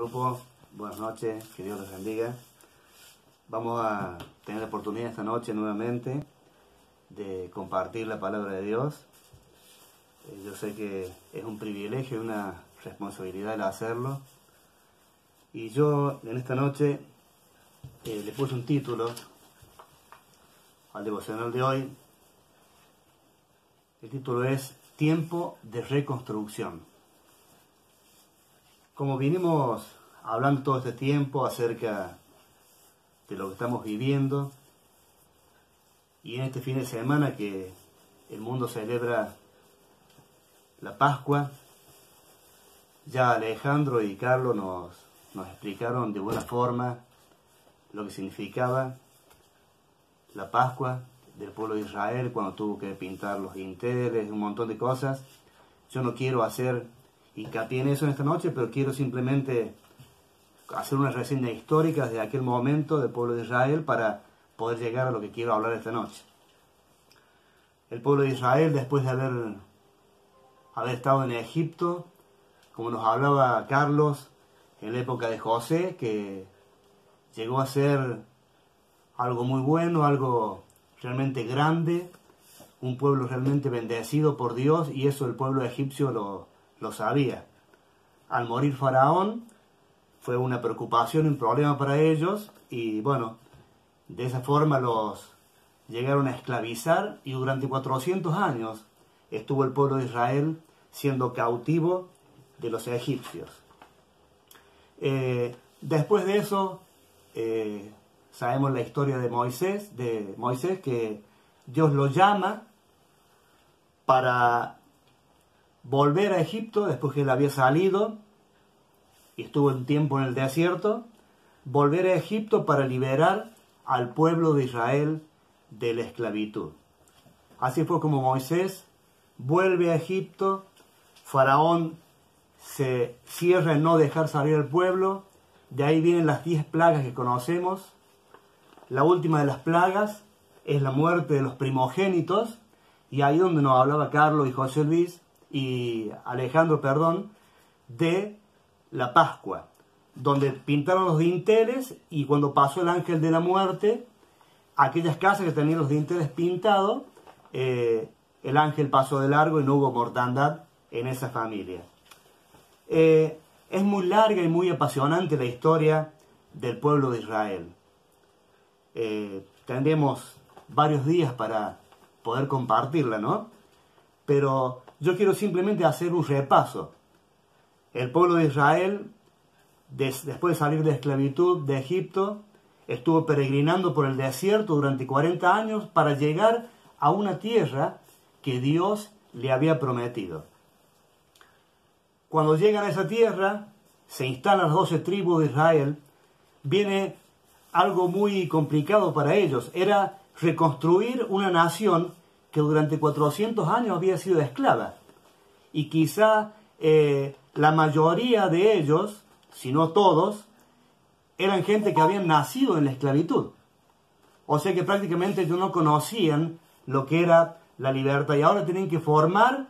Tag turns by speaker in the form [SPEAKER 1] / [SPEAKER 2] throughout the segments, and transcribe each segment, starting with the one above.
[SPEAKER 1] grupo, buenas noches, que Dios les bendiga. Vamos a tener la oportunidad esta noche nuevamente de compartir la palabra de Dios. Yo sé que es un privilegio y una responsabilidad el hacerlo. Y yo en esta noche le puse un título al devocional de hoy. El título es Tiempo de Reconstrucción. Como vinimos hablando todo este tiempo acerca de lo que estamos viviendo, y en este fin de semana que el mundo celebra la Pascua, ya Alejandro y Carlos nos explicaron de buena forma lo que significaba la Pascua del pueblo de Israel cuando tuvo que pintar los dinteles, un montón de cosas. Yo no quiero hacer hincapié en eso en esta noche, pero quiero simplemente hacer una reseña histórica de aquel momento del pueblo de Israel para poder llegar a lo que quiero hablar esta noche. El pueblo de Israel, después de haber estado en Egipto, como nos hablaba Carlos, en la época de José, que llegó a ser algo muy bueno, algo realmente grande, un pueblo realmente bendecido por Dios, y eso el pueblo egipcio lo sabía. Al morir Faraón, fue una preocupación, un problema para ellos, y bueno, de esa forma los llegaron a esclavizar, y durante 400 años estuvo el pueblo de Israel siendo cautivo de los egipcios. Después de eso, sabemos la historia de Moisés, que Dios lo llama para volver a Egipto después que él había salido y estuvo un tiempo en el desierto, volver a Egipto para liberar al pueblo de Israel de la esclavitud. Así fue como Moisés vuelve a Egipto. Faraón se cierra en no dejar salir al pueblo. De ahí vienen las 10 plagas que conocemos. La última de las plagas es la muerte de los primogénitos, y ahí donde nos hablaba Carlos y José Luis y Alejandro, de la Pascua, donde pintaron los dinteles, y cuando pasó el ángel de la muerte, aquellas casas que tenían los dinteles pintados, el ángel pasó de largo y no hubo mortandad en esa familia. Es muy larga y muy apasionante la historia del pueblo de Israel. Tendremos varios días para poder compartirla, ¿no? Pero yo quiero simplemente hacer un repaso. El pueblo de Israel, después de salir de esclavitud de Egipto, estuvo peregrinando por el desierto durante 40 años para llegar a una tierra que Dios le había prometido. Cuando llegan a esa tierra, se instalan las 12 tribus de Israel, viene algo muy complicado para ellos. Era reconstruir una nación que durante 400 años había sido esclava. Y quizá la mayoría de ellos, si no todos, eran gente que habían nacido en la esclavitud. O sea que prácticamente ellos no conocían lo que era la libertad. Y ahora tienen que formar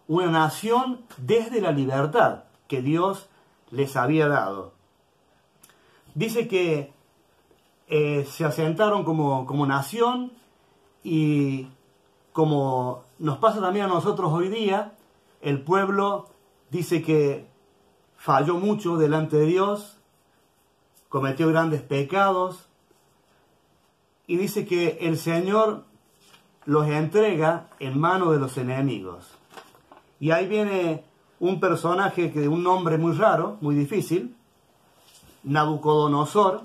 [SPEAKER 1] una nación desde la libertad que Dios les había dado. Dice que se asentaron como nación, y como nos pasa también a nosotros hoy día, el pueblo dice que falló mucho delante de Dios, cometió grandes pecados, y dice que el Señor los entrega en manos de los enemigos. Y ahí viene un personaje de un nombre muy raro, muy difícil, Nabucodonosor,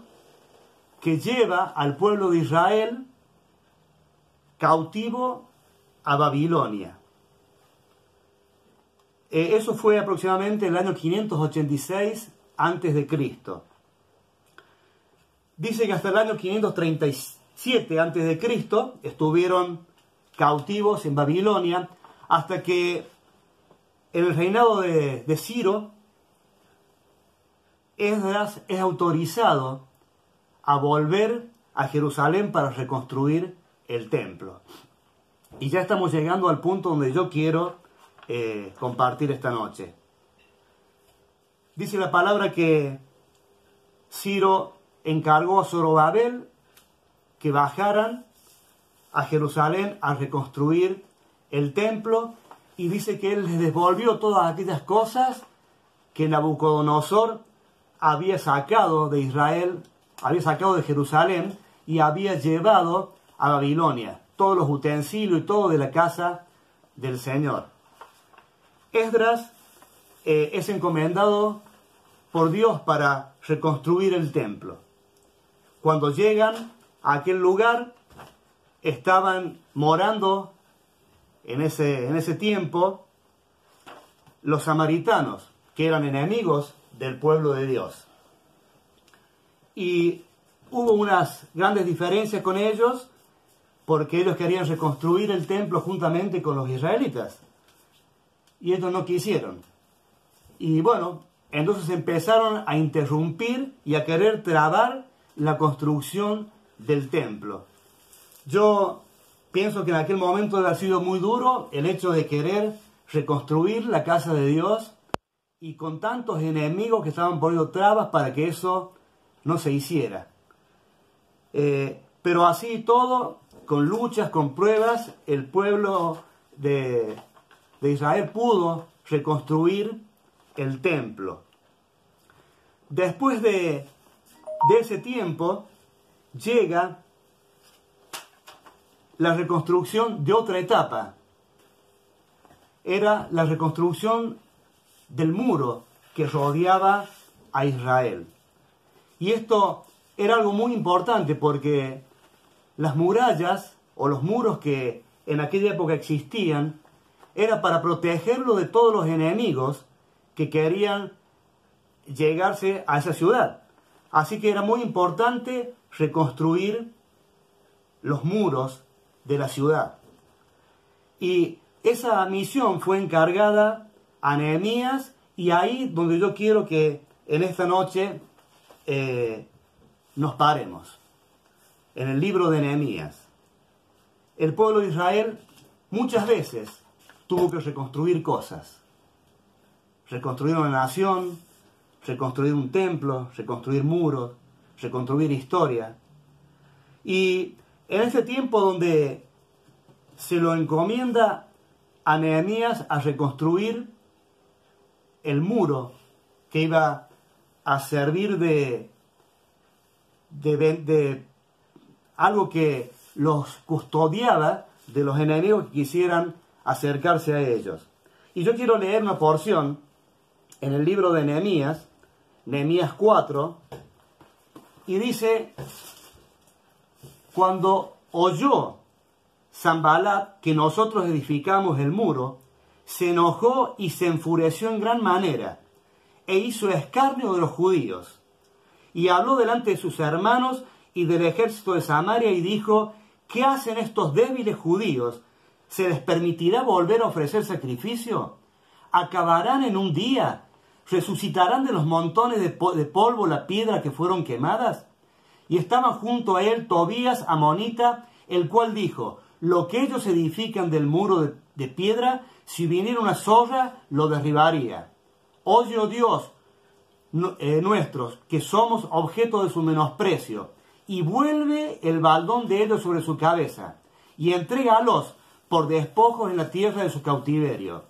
[SPEAKER 1] que lleva al pueblo de Israel cautivo a Babilonia. Eso fue aproximadamente el año 586 a.C. Dice que hasta el año 537 a.C. estuvieron cautivos en Babilonia, hasta que en el reinado de Ciro, Esdras es autorizado a volver a Jerusalén para reconstruir el templo. Y ya estamos llegando al punto donde yo quiero compartir esta noche. Dice la palabra que Ciro encargó a Zorobabel que bajaran a Jerusalén a reconstruir el templo, y dice que él les devolvió todas aquellas cosas que Nabucodonosor había sacado de Israel, había sacado de Jerusalén y había llevado a Babilonia, todos los utensilios y todo de la casa del Señor. Esdras es encomendado por Dios para reconstruir el templo. Cuando llegan a aquel lugar, estaban morando en ese tiempo los samaritanos, que eran enemigos del pueblo de Dios. Y hubo unas grandes diferencias con ellos, porque ellos querían reconstruir el templo juntamente con los israelitas. Y ellos no quisieron. Y bueno, entonces empezaron a interrumpir y a querer trabar la construcción del templo. Yo pienso que en aquel momento ha sido muy duro el hecho de querer reconstruir la casa de Dios, y con tantos enemigos que estaban poniendo trabas para que eso no se hiciera. Pero así todo, con luchas, con pruebas, el pueblo de Israel pudo reconstruir el templo. Después de ese tiempo llega la reconstrucción de otra etapa. Era la reconstrucción del muro que rodeaba a Israel. Y esto era algo muy importante, porque las murallas o los muros que en aquella época existían era para protegerlo de todos los enemigos que querían llegarse a esa ciudad. Así que era muy importante reconstruir los muros de la ciudad. Y esa misión fue encargada a Nehemías, y ahí donde yo quiero que en esta noche nos paremos, en el libro de Nehemías. El pueblo de Israel muchas veces tuvo que reconstruir cosas. Reconstruir una nación, reconstruir un templo, reconstruir muros, reconstruir historia. Y en este tiempo donde se lo encomienda a Nehemías a reconstruir el muro que iba a servir de algo que los custodiaba de los enemigos que quisieran acercarse a ellos. Y yo quiero leer una porción en el libro de Nehemías, Nehemías 4, y dice: cuando oyó Sanbalat que nosotros edificamos el muro, se enojó y se enfureció en gran manera, e hizo escarnio de los judíos. Y habló delante de sus hermanos y del ejército de Samaria, y dijo: ¿qué hacen estos débiles judíos? ¿Se les permitirá volver a ofrecer sacrificio? ¿Acabarán en un día? ¿Resucitarán de los montones de polvo la piedra que fueron quemadas? Y estaba junto a él Tobías amonita, el cual dijo: lo que ellos edifican del muro de piedra, si viniera una zorra, lo derribaría. Oye, oh Dios nuestros, que somos objeto de su menosprecio, y vuelve el baldón de ellos sobre su cabeza, y entrégalos por despojos en la tierra de su cautiverio.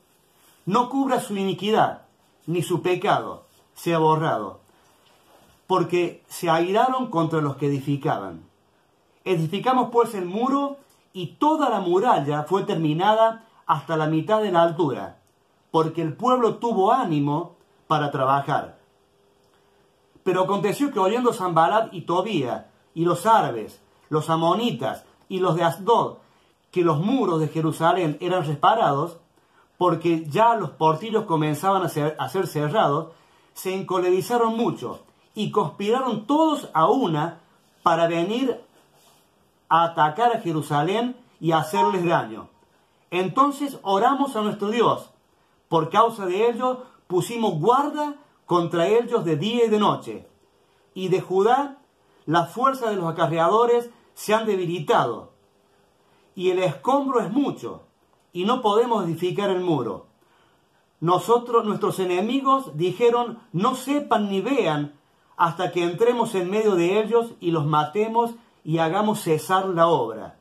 [SPEAKER 1] No cubra su iniquidad, ni su pecado sea borrado, porque se airaron contra los que edificaban. Edificamos pues el muro, y toda la muralla fue terminada hasta la mitad de la altura, porque el pueblo tuvo ánimo para trabajar. Pero aconteció que oyendo Sanbalat y Tobías, y los árabes, los amonitas y los de Asdod, que los muros de Jerusalén eran reparados, porque ya los portillos comenzaban a ser cerrados, se encolerizaron mucho, y conspiraron todos a una para venir a atacar a Jerusalén y a hacerles daño. Entonces oramos a nuestro Dios. Por causa de ello pusimos guarda contra ellos de día y de noche. Y de Judá las fuerzas de los acarreadores se han debilitado, y el escombro es mucho, y no podemos edificar el muro. Nuestros enemigos dijeron: no sepan ni vean hasta que entremos en medio de ellos y los matemos y hagamos cesar la obra.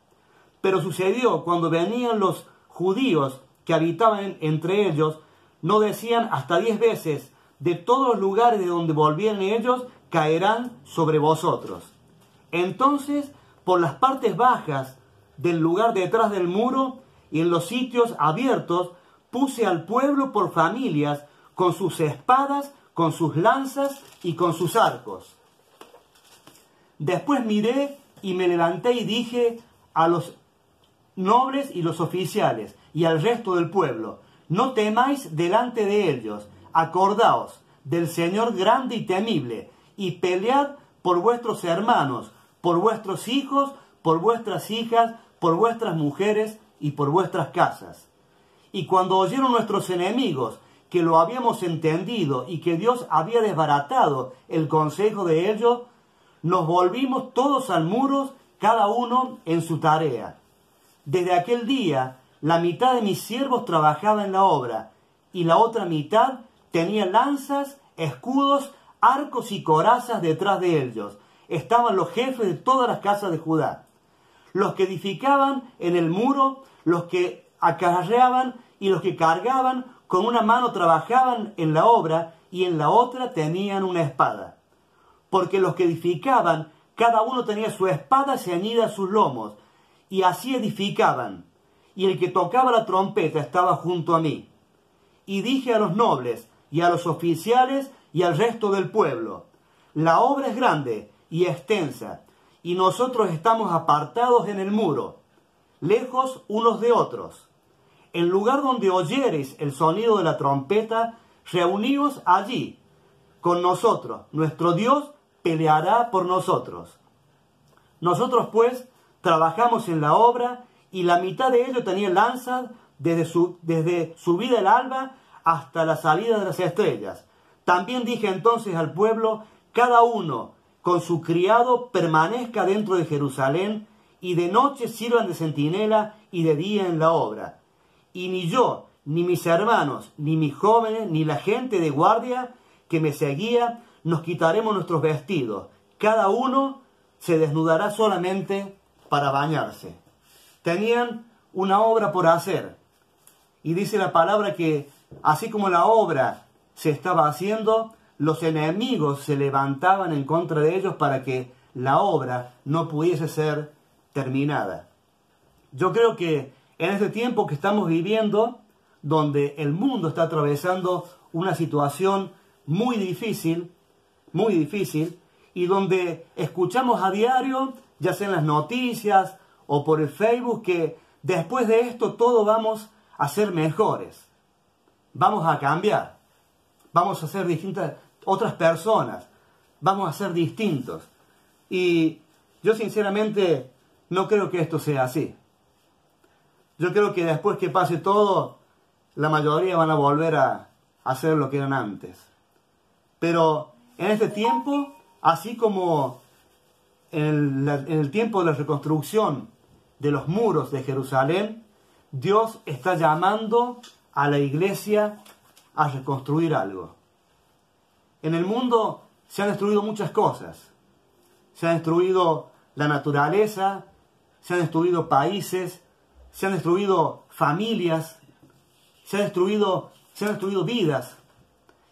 [SPEAKER 1] Pero sucedió cuando venían los judíos que habitaban entre ellos, no decían hasta 10 veces, de todos los lugares de donde volvieran ellos, caerán sobre vosotros. Entonces, por las partes bajas del lugar detrás del muro y en los sitios abiertos, puse al pueblo por familias, con sus espadas, con sus lanzas y con sus arcos. Después miré y me levanté y dije a los nobles y los oficiales y al resto del pueblo: no temáis delante de ellos, acordaos del Señor grande y temible, y pelead por vuestros hermanos, por vuestros hijos, por vuestras hijas, por vuestras mujeres y por vuestras casas. Y cuando oyeron nuestros enemigos que lo habíamos entendido y que Dios había desbaratado el consejo de ellos, nos volvimos todos al muro, cada uno en su tarea. Desde aquel día, la mitad de mis siervos trabajaba en la obra, y la otra mitad tenía lanzas, escudos, arcos y corazas detrás de ellos. Estaban los jefes de todas las casas de Judá, los que edificaban en el muro, los que acarreaban y los que cargaban, con una mano trabajaban en la obra y en la otra tenían una espada. Porque los que edificaban, cada uno tenía su espada ceñida a sus lomos, y así edificaban. Y el que tocaba la trompeta estaba junto a mí. Y dije a los nobles, y a los oficiales, y al resto del pueblo: la obra es grande y extensa, y nosotros estamos apartados en el muro, lejos unos de otros. En lugar donde oyereis el sonido de la trompeta, reuníos allí con nosotros. Nuestro Dios peleará por nosotros. Nosotros pues trabajamos en la obra, y la mitad de ellos tenía lanzas desde subida el alba hasta la salida de las estrellas. También dije entonces al pueblo: cada uno con su criado permanezca dentro de Jerusalén, y de noche sirvan de centinela y de día en la obra. Y ni yo, ni mis hermanos, ni mis jóvenes, ni la gente de guardia que me seguía, nos quitaremos nuestros vestidos. Cada uno se desnudará solamente para bañarse. Tenían una obra por hacer. Y dice la palabra que, así como la obra se estaba haciendo, los enemigos se levantaban en contra de ellos para que la obra no pudiese ser terminada. Yo creo que en este tiempo que estamos viviendo, donde el mundo está atravesando una situación muy difícil, y donde escuchamos a diario, ya sea en las noticias o por el Facebook, que después de esto todos vamos a ser mejores, vamos a cambiar, vamos a ser distintas, otras personas, vamos a ser distintos. Y yo sinceramente no creo que esto sea así. Yo creo que después que pase todo, la mayoría van a volver a hacer lo que eran antes. Pero en este tiempo, así como en el tiempo de la reconstrucción de los muros de Jerusalén, Dios está llamando a la iglesia a reconstruir algo. En el mundo se han destruido muchas cosas. Se ha destruido la naturaleza, se han destruido países, se han destruido familias, se han destruido vidas.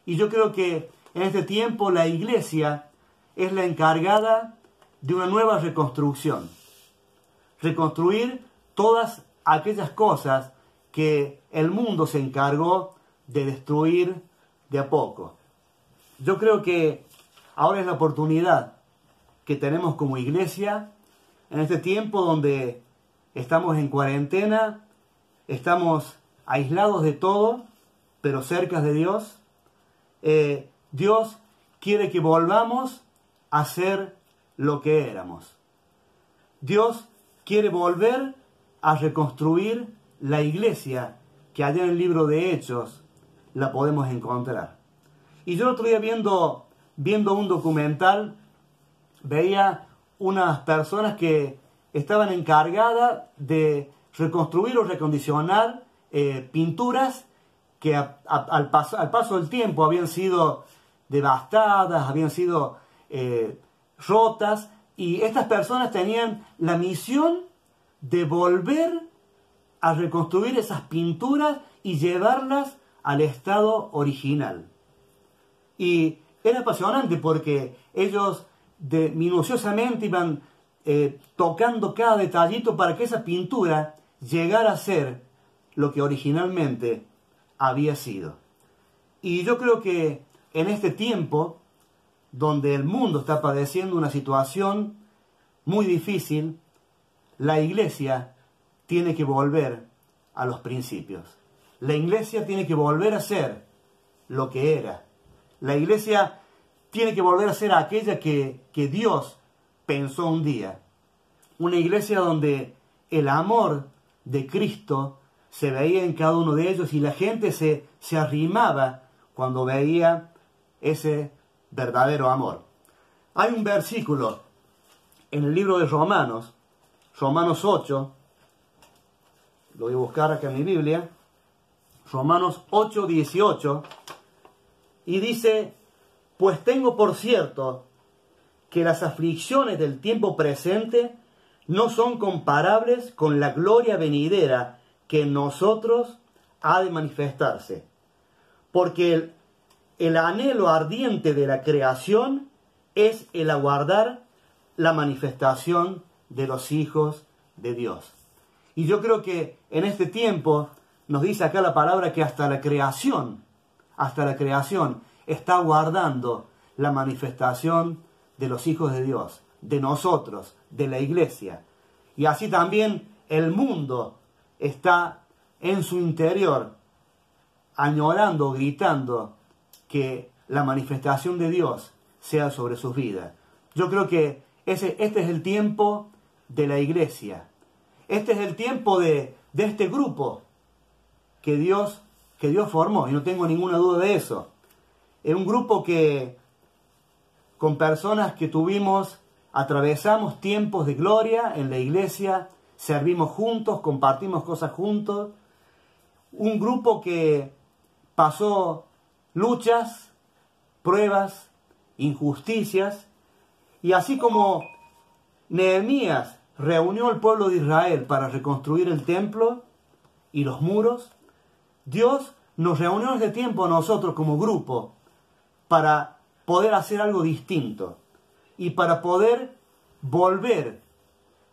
[SPEAKER 1] Y yo creo que en este tiempo la iglesia es la encargada de una nueva reconstrucción. Reconstruir todas aquellas cosas que el mundo se encargó de destruir de a poco. Yo creo que ahora es la oportunidad que tenemos como iglesia, en este tiempo donde estamos en cuarentena, estamos aislados de todo, pero cerca de Dios. Dios quiere que volvamos a ser lo que éramos. Dios quiere volver a reconstruir la iglesia que allá en el libro de Hechos la podemos encontrar. Y yo el otro día viendo un documental, veía unas personas que estaban encargadas de reconstruir o recondicionar pinturas que al paso del tiempo habían sido devastadas, habían sido rotas, y estas personas tenían la misión de volver a reconstruir esas pinturas y llevarlas al estado original. Y era apasionante porque ellos minuciosamente iban tocando cada detallito para que esa pintura llegara a ser lo que originalmente había sido. Y yo creo que en este tiempo, donde el mundo está padeciendo una situación muy difícil, la iglesia tiene que volver a los principios. La iglesia tiene que volver a ser lo que era. La iglesia tiene que volver a ser aquella que Dios pensó un día. Una iglesia donde el amor de Cristo se veía en cada uno de ellos y la gente se arrimaba cuando veía ese verdadero amor. Hay un versículo en el libro de Romanos, Romanos 8, lo voy a buscar acá en mi Biblia, Romanos 8, 18, y dice: pues tengo por cierto que las aflicciones del tiempo presente no son comparables con la gloria venidera que en nosotros ha de manifestarse. Porque el anhelo ardiente de la creación es el aguardar la manifestación de los hijos de Dios. Y yo creo que en este tiempo nos dice acá la palabra que hasta la creación está aguardando la manifestación de los hijos de Dios, de nosotros, de la iglesia. Y así también el mundo está en su interior añorando, gritando que la manifestación de Dios sea sobre sus vidas. Yo creo que este es el tiempo de la iglesia. Este es el tiempo de este grupo que Dios formó, y no tengo ninguna duda de eso. Es un grupo que, con personas que atravesamos tiempos de gloria en la iglesia, servimos juntos, compartimos cosas juntos. Un grupo que pasó luchas, pruebas, injusticias, y así como Nehemías reunió al pueblo de Israel para reconstruir el templo y los muros, Dios nos reunió en este tiempo a nosotros como grupo para poder hacer algo distinto y para poder volver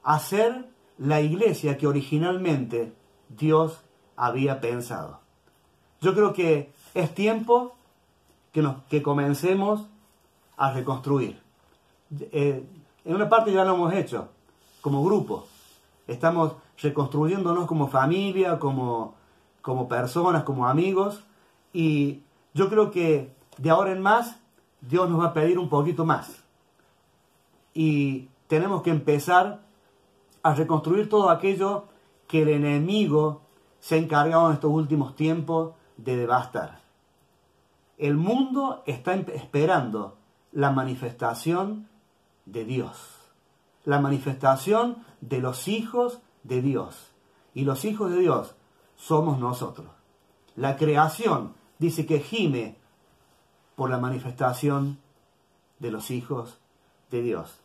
[SPEAKER 1] a ser la iglesia que originalmente Dios había pensado. Yo creo que es tiempo que comencemos a reconstruir. En una parte ya lo hemos hecho, como grupo. Estamos reconstruyéndonos como familia, como personas, como amigos. Y yo creo que de ahora en más, Dios nos va a pedir un poquito más. Y tenemos que empezar a reconstruir todo aquello que el enemigo se ha encargado en estos últimos tiempos de devastar. El mundo está esperando la manifestación de Dios, la manifestación de los hijos de Dios. Y los hijos de Dios somos nosotros. La creación dice que gime por la manifestación de los hijos de Dios.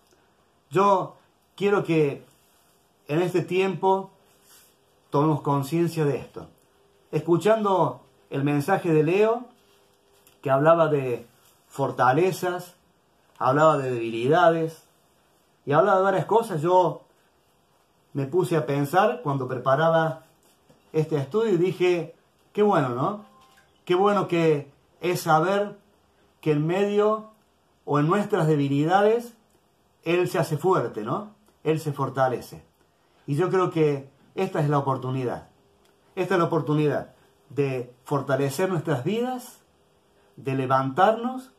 [SPEAKER 1] Yo quiero que en este tiempo tomemos conciencia de esto. Escuchando el mensaje de Leo, que hablaba de fortalezas, hablaba de debilidades y hablaba de varias cosas, yo me puse a pensar cuando preparaba este estudio y dije, qué bueno, ¿no? Qué bueno que es saber que en medio o en nuestras debilidades Él se hace fuerte, ¿no? Él se fortalece. Y yo creo que esta es la oportunidad. Esta es la oportunidad de fortalecer nuestras vidas, de levantarnos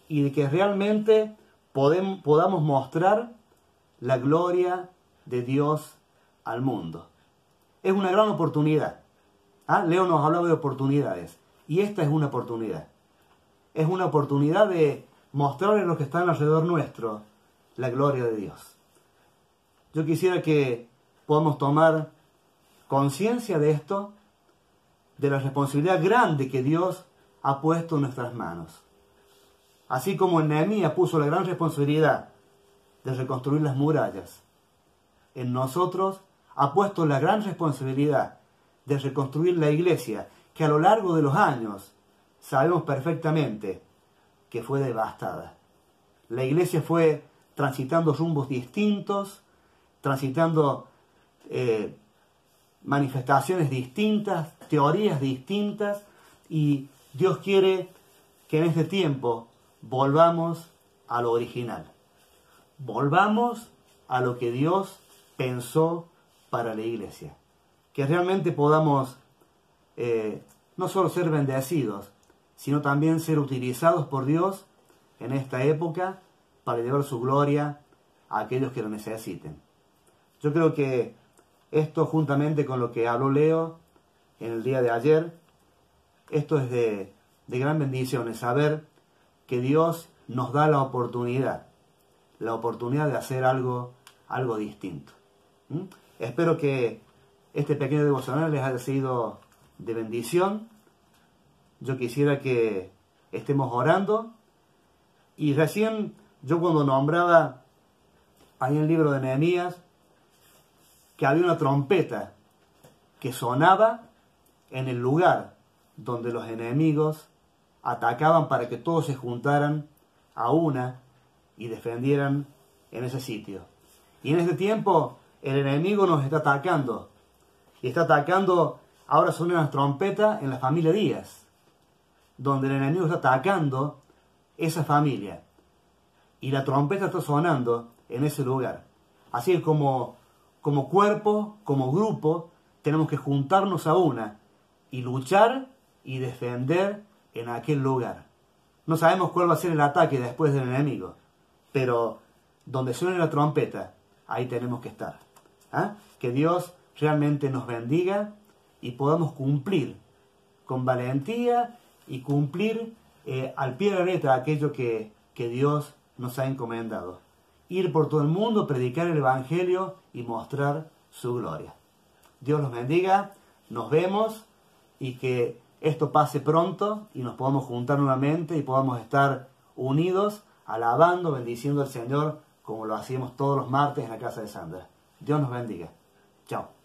[SPEAKER 1] y de que realmente podamos mostrar la gloria de Dios al mundo. Es una gran oportunidad. Leo nos hablaba de oportunidades y esta es una oportunidad. Es una oportunidad de mostrarle a los que están alrededor nuestro la gloria de Dios. Yo quisiera que podamos tomar conciencia de esto, de la responsabilidad grande que Dios ha puesto en nuestras manos. Así como Nehemías puso la gran responsabilidad de reconstruir las murallas, en nosotros ha puesto la gran responsabilidad de reconstruir la iglesia, que a lo largo de los años sabemos perfectamente que fue devastada. La iglesia fue transitando rumbos distintos, transitando manifestaciones distintas, teorías distintas, y Dios quiere que en este tiempo volvamos a lo original. Volvamos a lo que Dios pensó para la iglesia. Que realmente podamos no solo ser bendecidos, sino también ser utilizados por Dios en esta época para llevar su gloria a aquellos que lo necesiten. Yo creo que esto, juntamente con lo que habló Leo en el día de ayer, esto es de gran bendición, es saber que Dios nos da la oportunidad de hacer algo distinto. Espero que este pequeño devocional les haya sido de bendición. Yo quisiera que estemos orando. Y recién, yo cuando nombraba ahí en el libro de Nehemías, que había una trompeta que sonaba en el lugar donde los enemigos atacaban para que todos se juntaran a una y defendieran en ese sitio. Y en este tiempo el enemigo nos está atacando. Y está atacando, ahora suena una trompeta en la familia Díaz, donde el enemigo está atacando esa familia. Y la trompeta está sonando en ese lugar. Así que como cuerpo, como grupo, tenemos que juntarnos a una y luchar y defender en aquel lugar. No sabemos cuál va a ser el ataque después del enemigo, pero donde suene la trompeta, ahí tenemos que estar. Que Dios realmente nos bendiga y podamos cumplir con valentía y cumplir al pie de la letra aquello que Dios nos ha encomendado. Ir por todo el mundo, predicar el Evangelio y mostrar su gloria. Dios los bendiga, nos vemos y que esto pase pronto y nos podamos juntar nuevamente y podamos estar unidos, alabando, bendiciendo al Señor como lo hacíamos todos los martes en la casa de Sandra. Dios nos bendiga. Chao.